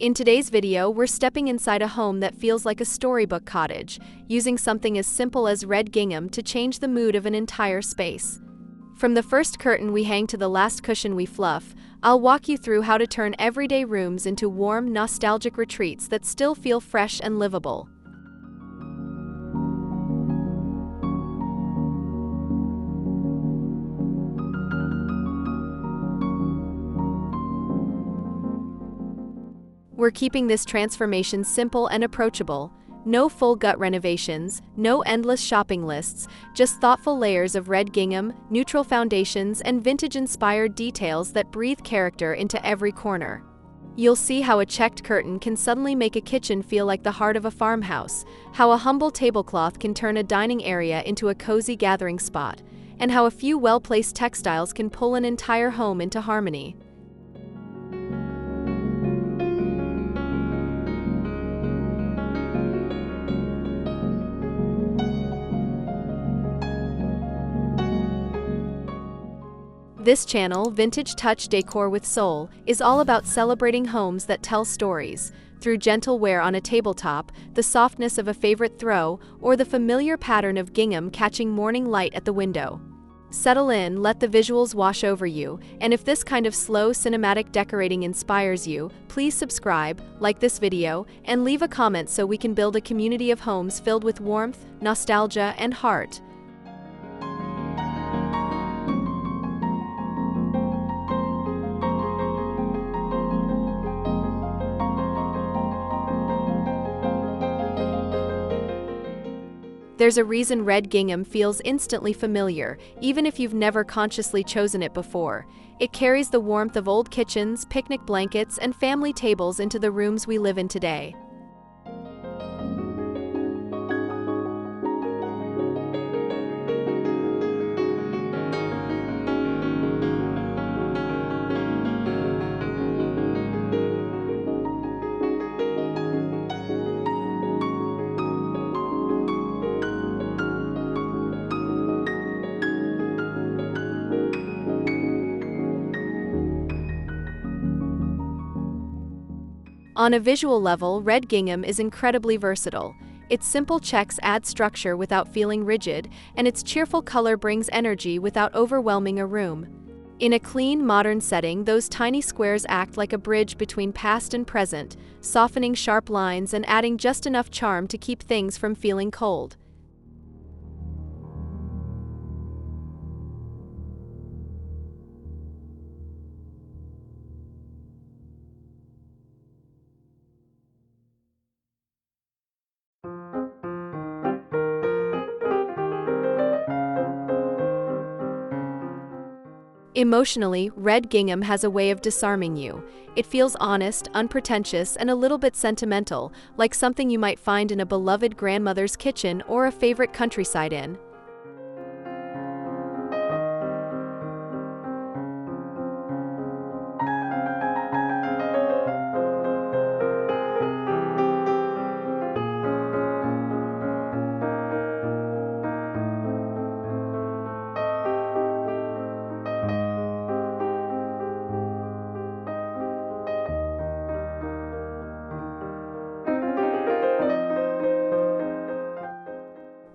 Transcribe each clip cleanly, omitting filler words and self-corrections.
In today's video, we're stepping inside a home that feels like a storybook cottage, using something as simple as red gingham to change the mood of an entire space. From the first curtain we hang to the last cushion we fluff, I'll walk you through how to turn everyday rooms into warm, nostalgic retreats that still feel fresh and livable. We're keeping this transformation simple and approachable. No full gut renovations, no endless shopping lists, just thoughtful layers of red gingham, neutral foundations, and vintage-inspired details that breathe character into every corner. You'll see how a checked curtain can suddenly make a kitchen feel like the heart of a farmhouse, how a humble tablecloth can turn a dining area into a cozy gathering spot, and how a few well-placed textiles can pull an entire home into harmony. This channel, Vintage Touch Decor with Soul, is all about celebrating homes that tell stories, through gentle wear on a tabletop, the softness of a favorite throw, or the familiar pattern of gingham catching morning light at the window. Settle in, let the visuals wash over you, and if this kind of slow cinematic decorating inspires you, please subscribe, like this video, and leave a comment so we can build a community of homes filled with warmth, nostalgia, and heart. There's a reason red gingham feels instantly familiar, even if you've never consciously chosen it before. It carries the warmth of old kitchens, picnic blankets, and family tables into the rooms we live in today. On a visual level, red gingham is incredibly versatile. Its simple checks add structure without feeling rigid, and its cheerful color brings energy without overwhelming a room. In a clean, modern setting, those tiny squares act like a bridge between past and present, softening sharp lines and adding just enough charm to keep things from feeling cold. Emotionally, red gingham has a way of disarming you. It feels honest, unpretentious, and a little bit sentimental, like something you might find in a beloved grandmother's kitchen or a favorite countryside inn.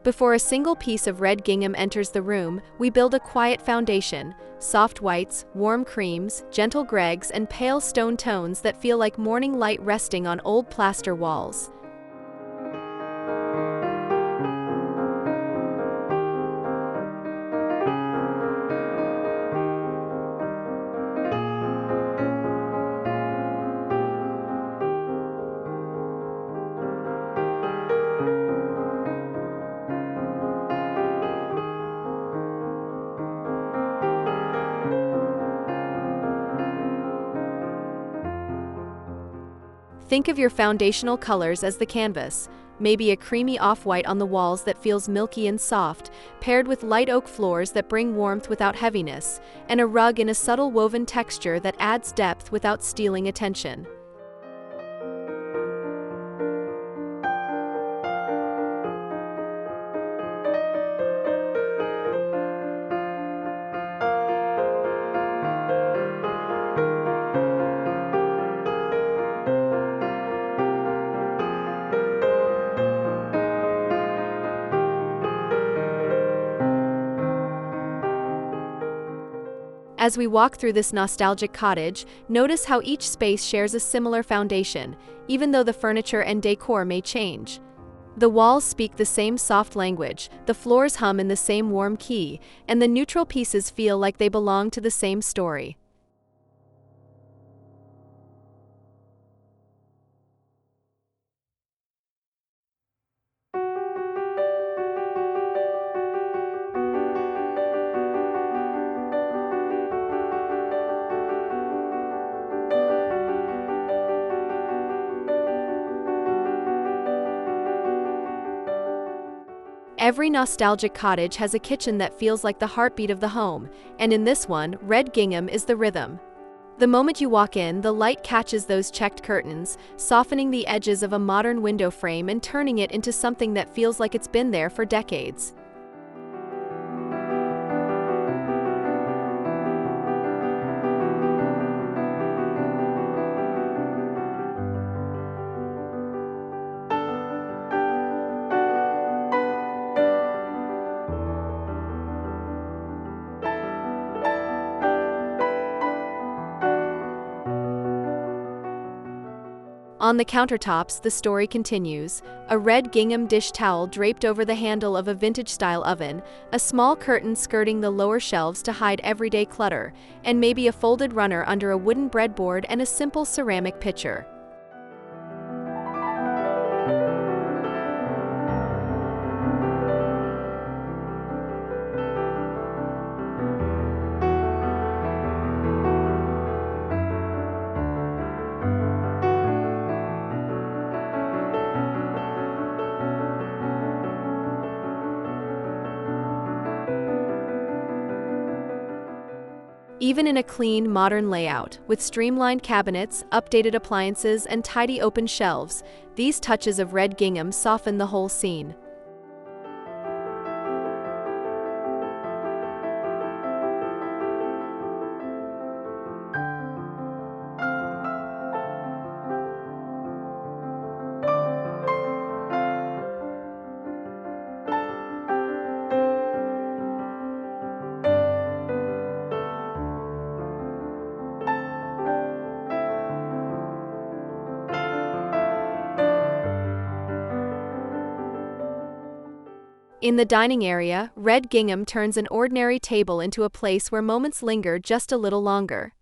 Before a single piece of red gingham enters the room, we build a quiet foundation: soft whites, warm creams, gentle gregs, and pale stone tones that feel like morning light resting on old plaster walls. Think of your foundational colors as the canvas, maybe a creamy off-white on the walls that feels milky and soft, paired with light oak floors that bring warmth without heaviness, and a rug in a subtle woven texture that adds depth without stealing attention. As we walk through this nostalgic cottage, notice how each space shares a similar foundation, even though the furniture and decor may change. The walls speak the same soft language, the floors hum in the same warm key, and the neutral pieces feel like they belong to the same story. Every nostalgic cottage has a kitchen that feels like the heartbeat of the home, and in this one, red gingham is the rhythm. The moment you walk in, the light catches those checked curtains, softening the edges of a modern window frame and turning it into something that feels like it's been there for decades. On the countertops, the story continues. A red gingham dish towel draped over the handle of a vintage-style oven, a small curtain skirting the lower shelves to hide everyday clutter, and maybe a folded runner under a wooden breadboard and a simple ceramic pitcher. Even in a clean, modern layout, with streamlined cabinets, updated appliances, and tidy open shelves, these touches of red gingham soften the whole scene. In the dining area, red gingham turns an ordinary table into a place where moments linger just a little longer.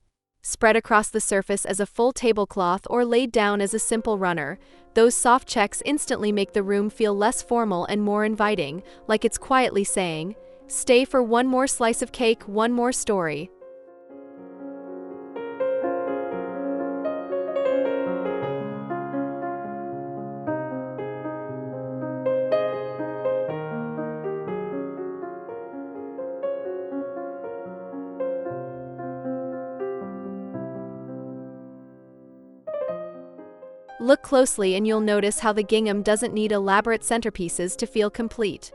Spread across the surface as a full tablecloth or laid down as a simple runner, those soft checks instantly make the room feel less formal and more inviting, like it's quietly saying, "Stay for one more slice of cake, one more story." Look closely and you'll notice how the gingham doesn't need elaborate centerpieces to feel complete.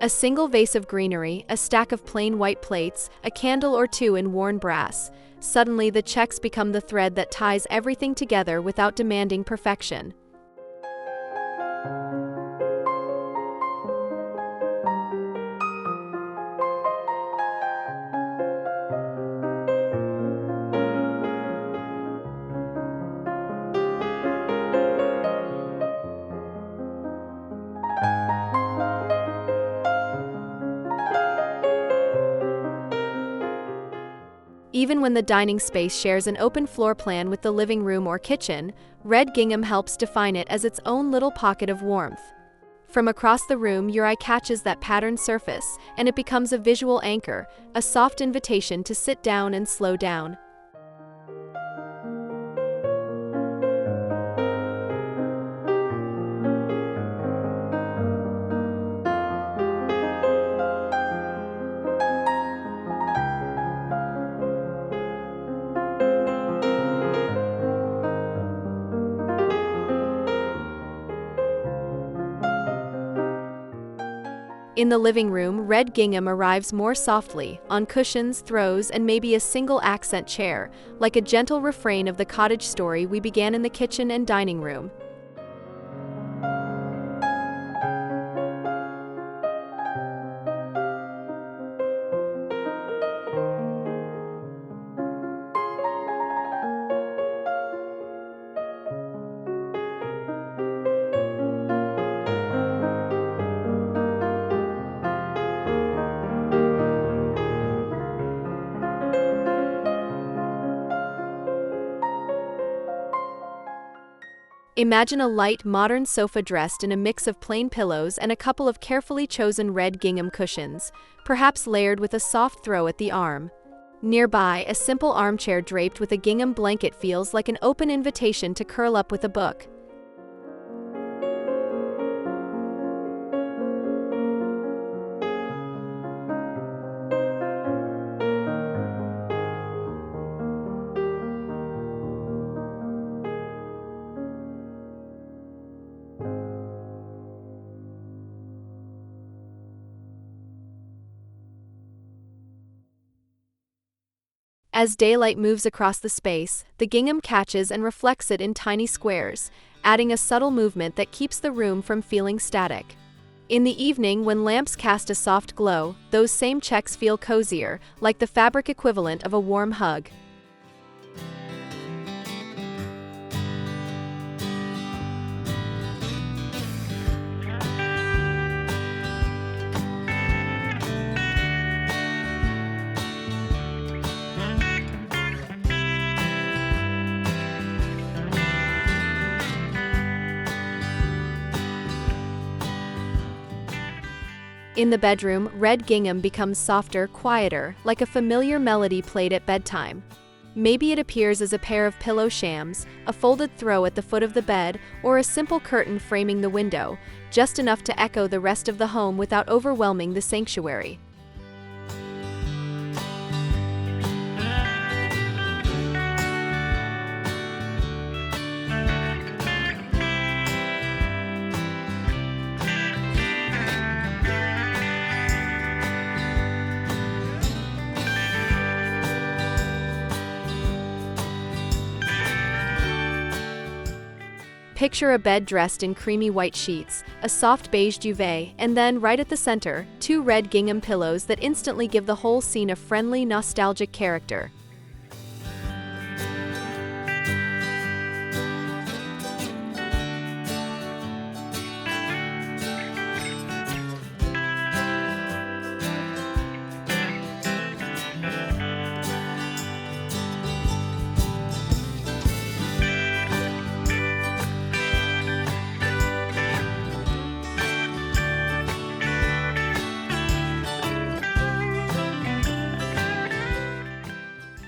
A single vase of greenery, a stack of plain white plates, a candle or two in worn brass. Suddenly the checks become the thread that ties everything together without demanding perfection. Even when the dining space shares an open floor plan with the living room or kitchen, red gingham helps define it as its own little pocket of warmth. From across the room, your eye catches that patterned surface, and it becomes a visual anchor, a soft invitation to sit down and slow down. In the living room, red gingham arrives more softly, on cushions, throws, and maybe a single accent chair, like a gentle refrain of the cottage story we began in the kitchen and dining room. Imagine a light, modern sofa dressed in a mix of plain pillows and a couple of carefully chosen red gingham cushions, perhaps layered with a soft throw at the arm. Nearby, a simple armchair draped with a gingham blanket feels like an open invitation to curl up with a book. As daylight moves across the space, the gingham catches and reflects it in tiny squares, adding a subtle movement that keeps the room from feeling static. In the evening, when lamps cast a soft glow, those same checks feel cozier, like the fabric equivalent of a warm hug. In the bedroom, red gingham becomes softer, quieter, like a familiar melody played at bedtime. Maybe it appears as a pair of pillow shams, a folded throw at the foot of the bed, or a simple curtain framing the window, just enough to echo the rest of the home without overwhelming the sanctuary. Picture a bed dressed in creamy white sheets, a soft beige duvet, and then, right at the center, two red gingham pillows that instantly give the whole scene a friendly, nostalgic character.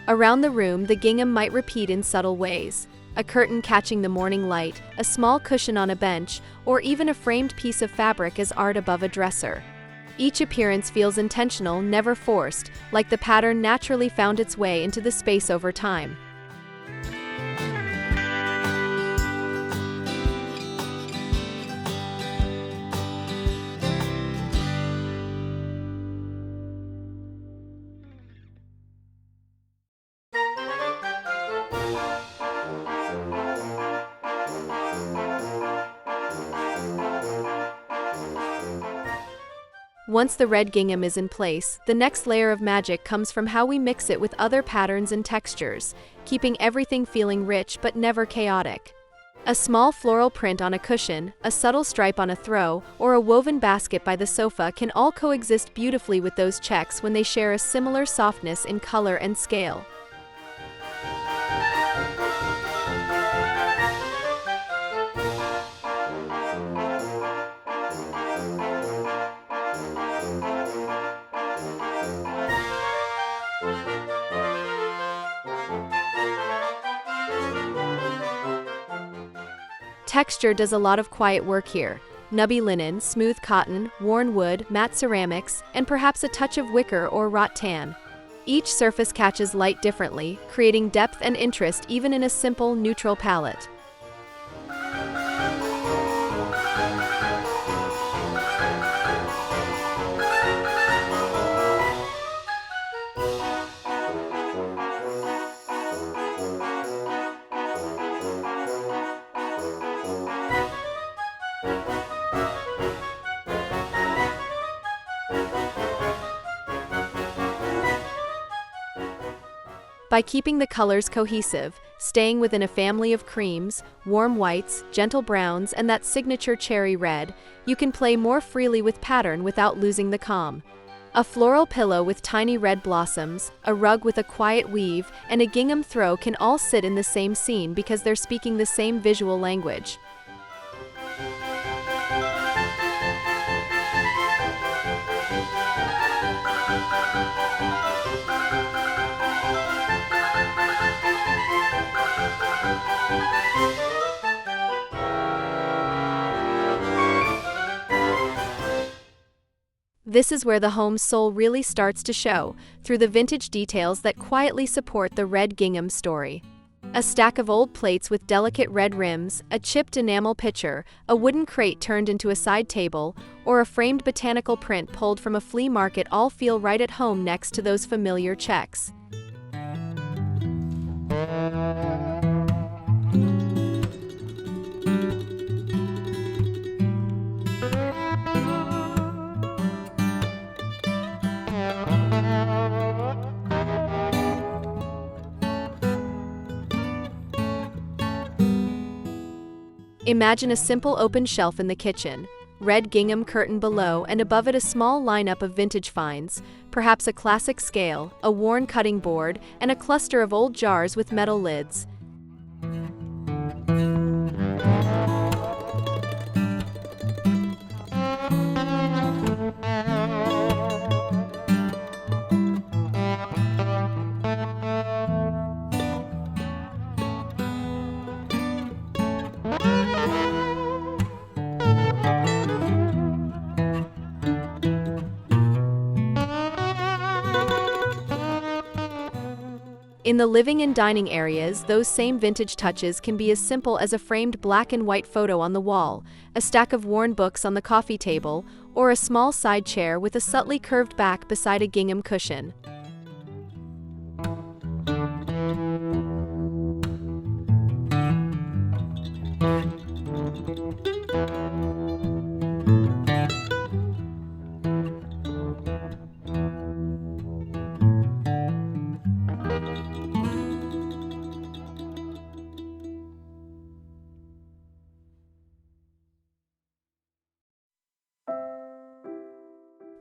Around the room, the gingham might repeat in subtle ways. A curtain catching the morning light, a small cushion on a bench, or even a framed piece of fabric as art above a dresser. Each appearance feels intentional, never forced, like the pattern naturally found its way into the space over time. Once the red gingham is in place, the next layer of magic comes from how we mix it with other patterns and textures, keeping everything feeling rich but never chaotic. A small floral print on a cushion, a subtle stripe on a throw, or a woven basket by the sofa can all coexist beautifully with those checks when they share a similar softness in color and scale. Texture does a lot of quiet work here. Nubby linen, smooth cotton, worn wood, matte ceramics, and perhaps a touch of wicker or wrought tan. Each surface catches light differently, creating depth and interest even in a simple, neutral palette. By keeping the colors cohesive, staying within a family of creams, warm whites, gentle browns, and that signature cherry red, you can play more freely with pattern without losing the calm. A floral pillow with tiny red blossoms, a rug with a quiet weave, and a gingham throw can all sit in the same scene because they're speaking the same visual language. This is where the home's soul really starts to show, through the vintage details that quietly support the red gingham story. A stack of old plates with delicate red rims, a chipped enamel pitcher, a wooden crate turned into a side table, or a framed botanical print pulled from a flea market all feel right at home next to those familiar checks. Imagine a simple open shelf in the kitchen, red gingham curtain below, and above it a small lineup of vintage finds, perhaps a classic scale, a worn cutting board, and a cluster of old jars with metal lids. In the living and dining areas, those same vintage touches can be as simple as a framed black and white photo on the wall, a stack of worn books on the coffee table, or a small side chair with a subtly curved back beside a gingham cushion.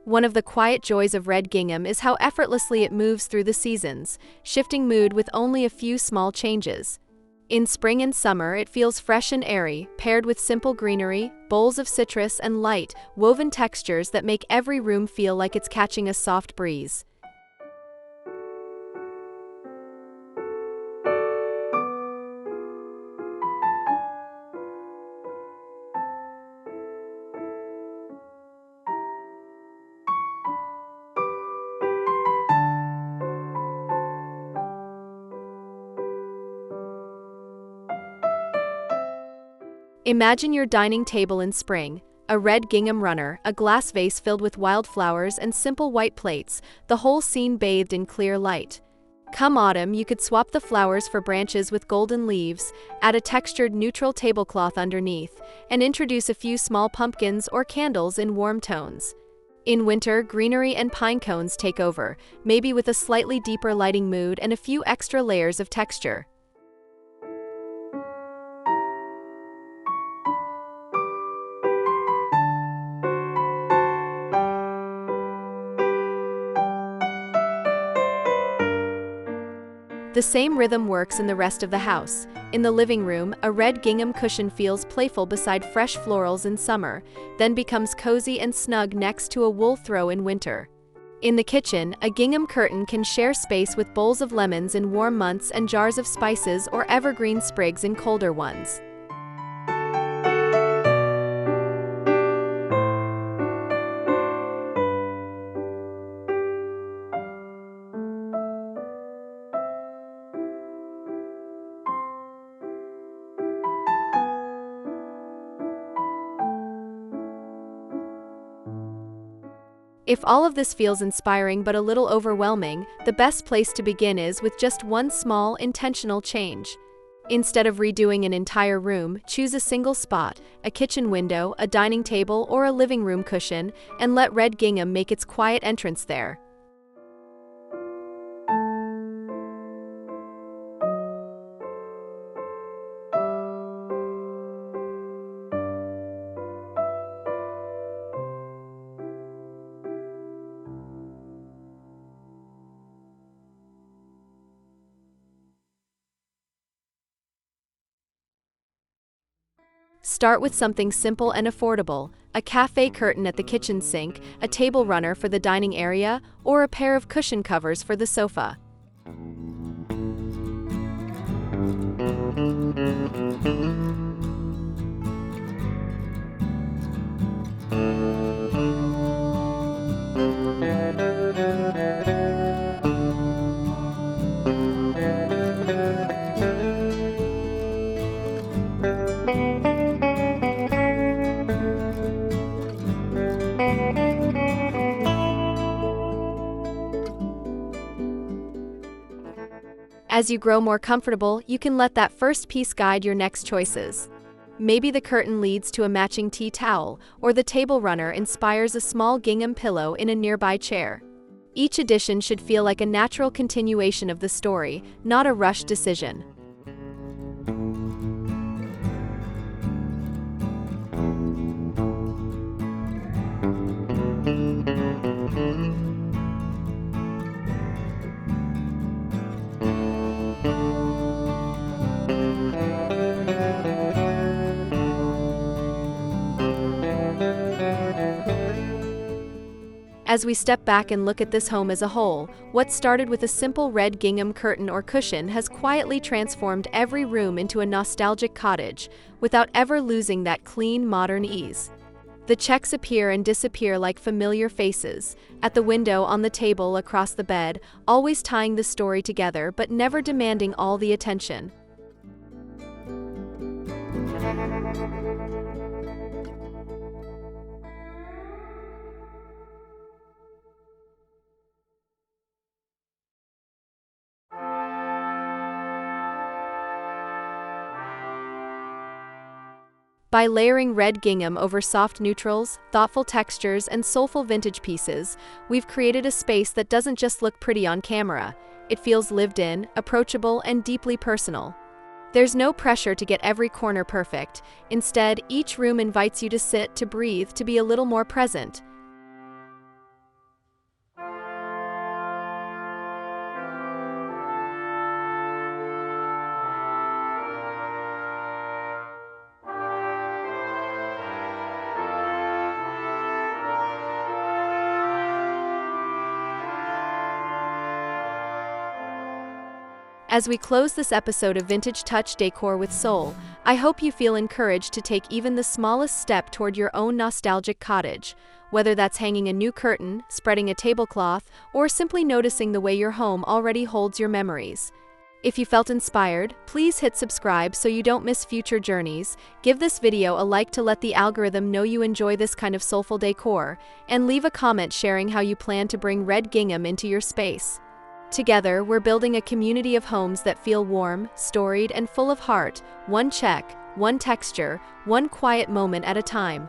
One of the quiet joys of red gingham is how effortlessly it moves through the seasons, shifting mood with only a few small changes. In spring and summer, it feels fresh and airy, paired with simple greenery, bowls of citrus, and light, woven textures that make every room feel like it's catching a soft breeze. Imagine your dining table in spring, a red gingham runner, a glass vase filled with wildflowers, and simple white plates, the whole scene bathed in clear light. Come autumn, you could swap the flowers for branches with golden leaves, add a textured neutral tablecloth underneath, and introduce a few small pumpkins or candles in warm tones. In winter, greenery and pine cones take over, maybe with a slightly deeper lighting mood and a few extra layers of texture. The same rhythm works in the rest of the house. In the living room, a red gingham cushion feels playful beside fresh florals in summer, then becomes cozy and snug next to a wool throw in winter. In the kitchen, a gingham curtain can share space with bowls of lemons in warm months and jars of spices or evergreen sprigs in colder ones. If all of this feels inspiring but a little overwhelming, the best place to begin is with just one small, intentional change. Instead of redoing an entire room, choose a single spot, a kitchen window, a dining table, or a living room cushion, and let red gingham make its quiet entrance there. Start with something simple and affordable, a cafe curtain at the kitchen sink, a table runner for the dining area, or a pair of cushion covers for the sofa. As you grow more comfortable, you can let that first piece guide your next choices. Maybe the curtain leads to a matching tea towel, or the table runner inspires a small gingham pillow in a nearby chair. Each addition should feel like a natural continuation of the story, not a rushed decision. As we step back and look at this home as a whole, what started with a simple red gingham curtain or cushion has quietly transformed every room into a nostalgic cottage, without ever losing that clean, modern ease. The checks appear and disappear like familiar faces, at the window, on the table, across the bed, always tying the story together but never demanding all the attention. By layering red gingham over soft neutrals, thoughtful textures, and soulful vintage pieces, we've created a space that doesn't just look pretty on camera. It feels lived in, approachable, and deeply personal. There's no pressure to get every corner perfect. Instead, each room invites you to sit, to breathe, to be a little more present. As we close this episode of Vintage Touch Decor with Soul, I hope you feel encouraged to take even the smallest step toward your own nostalgic cottage, whether that's hanging a new curtain, spreading a tablecloth, or simply noticing the way your home already holds your memories. If you felt inspired, please hit subscribe so you don't miss future journeys, give this video a like to let the algorithm know you enjoy this kind of soulful decor, and leave a comment sharing how you plan to bring red gingham into your space. Together, we're building a community of homes that feel warm, storied, and full of heart, one check, one texture, one quiet moment at a time.